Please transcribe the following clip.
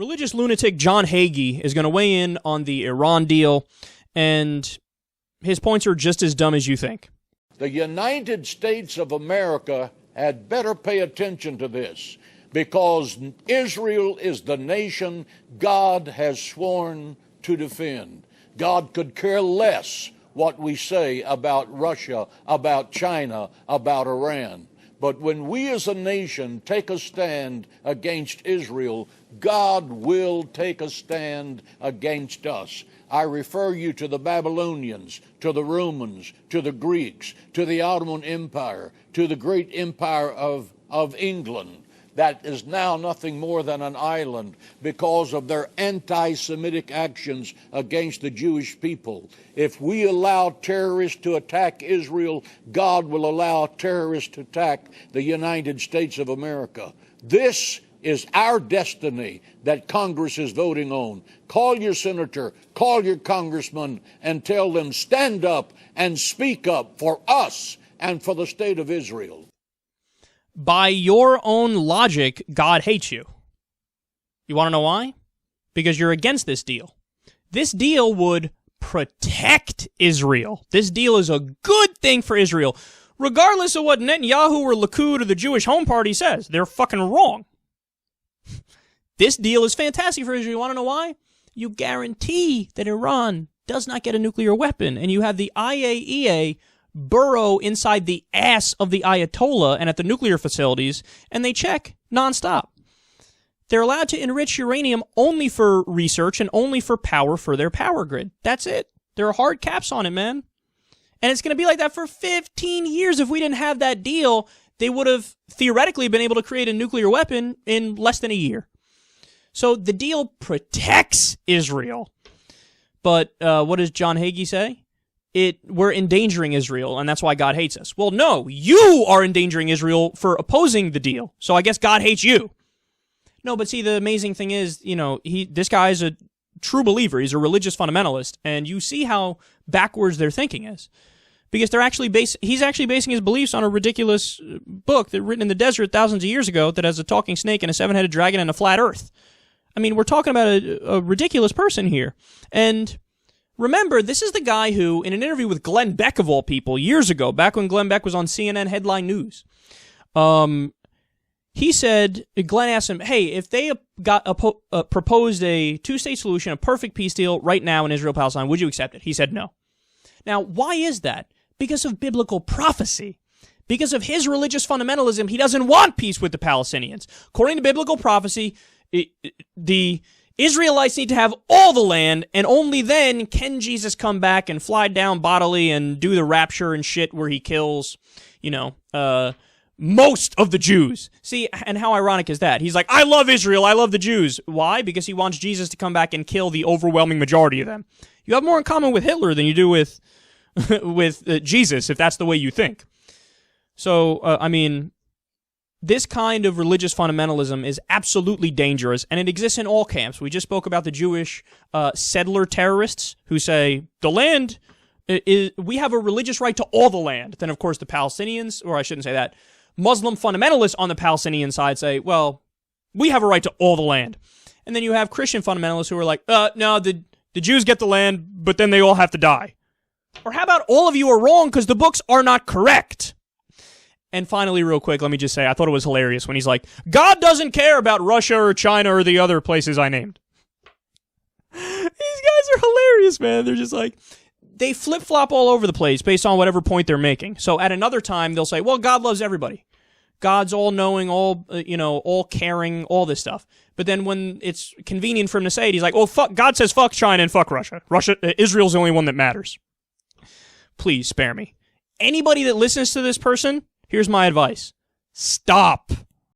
Religious lunatic John Hagee is going to weigh in on the Iran deal, and his points are just as dumb as you think. The United States of America had better pay attention to this, because Israel is the nation God has sworn to defend. God could care less what we say about Russia, about China, about Iran. But when we as a nation take a stand against Israel, God will take a stand against us. I refer you to the Babylonians, to the Romans, to the Greeks, to the Ottoman Empire, to the great empire of England. That is now nothing more than an island because of their anti-Semitic actions against the Jewish people. If we allow terrorists to attack Israel, God will allow terrorists to attack the United States of America. This is our destiny that Congress is voting on. Call your senator, call your congressman, and tell them, stand up and speak up for us and for the state of Israel. By your own logic, God hates you. You want to know why? Because you're against this deal. This deal would protect Israel. This deal is a good thing for Israel. Regardless of what Netanyahu or Likud or the Jewish Home Party says, they're fucking wrong. This deal is fantastic for Israel. You want to know why? You guarantee that Iran does not get a nuclear weapon, and you have the IAEA burrow inside the ass of the Ayatollah and at the nuclear facilities, and they check nonstop. They're allowed to enrich uranium only for research and only for power for their power grid. That's it. There are hard caps on it, man. And it's going to be like that for 15 years. If we didn't have that deal, they would have theoretically been able to create a nuclear weapon in less than a year. So the deal protects Israel. But what does John Hagee say? We're endangering Israel, and that's why God hates us. Well, no, you are endangering Israel for opposing the deal. So I guess God hates you. No, but see, the amazing thing is, this guy is a true believer. He's a religious fundamentalist, and you see how backwards their thinking is. Because he's actually basing his beliefs on a ridiculous book that written in the desert thousands of years ago that has a talking snake and a seven-headed dragon and a flat earth. I mean, we're talking about a ridiculous person here. And remember, this is the guy who, in an interview with Glenn Beck of all people, years ago, back when Glenn Beck was on CNN Headline News, he said, Glenn asked him, hey, if they proposed a two-state solution, a perfect peace deal right now in Israel-Palestine, would you accept it? He said no. Now, why is that? Because of biblical prophecy. Because of his religious fundamentalism, he doesn't want peace with the Palestinians. According to biblical prophecy, the Israelites need to have all the land, and only then can Jesus come back and fly down bodily and do the rapture and shit where he kills, most of the Jews. See, and how ironic is that? He's like, I love Israel, I love the Jews. Why? Because he wants Jesus to come back and kill the overwhelming majority of them. You have more in common with Hitler than you do with Jesus, if that's the way you think. So, this kind of religious fundamentalism is absolutely dangerous, and it exists in all camps. We just spoke about the Jewish settler terrorists who say, the land, we have a religious right to all the land. Then, of course, the Palestinians, or I shouldn't say that, Muslim fundamentalists on the Palestinian side say, well, we have a right to all the land. And then you have Christian fundamentalists who are like, no, the Jews get the land, but then they all have to die. Or how about all of you are wrong because the books are not correct? And finally, real quick, let me just say, I thought it was hilarious when he's like, God doesn't care about Russia or China or the other places I named. These guys are hilarious, man. They're just like, they flip-flop all over the place based on whatever point they're making. So at another time, they'll say, well, God loves everybody. God's all-knowing, all caring, all this stuff. But then when it's convenient for him to say it, he's like, well, fuck, God says fuck China and fuck Russia. Israel's the only one that matters. Please spare me. Anybody that listens to this person, here's my advice. Stop.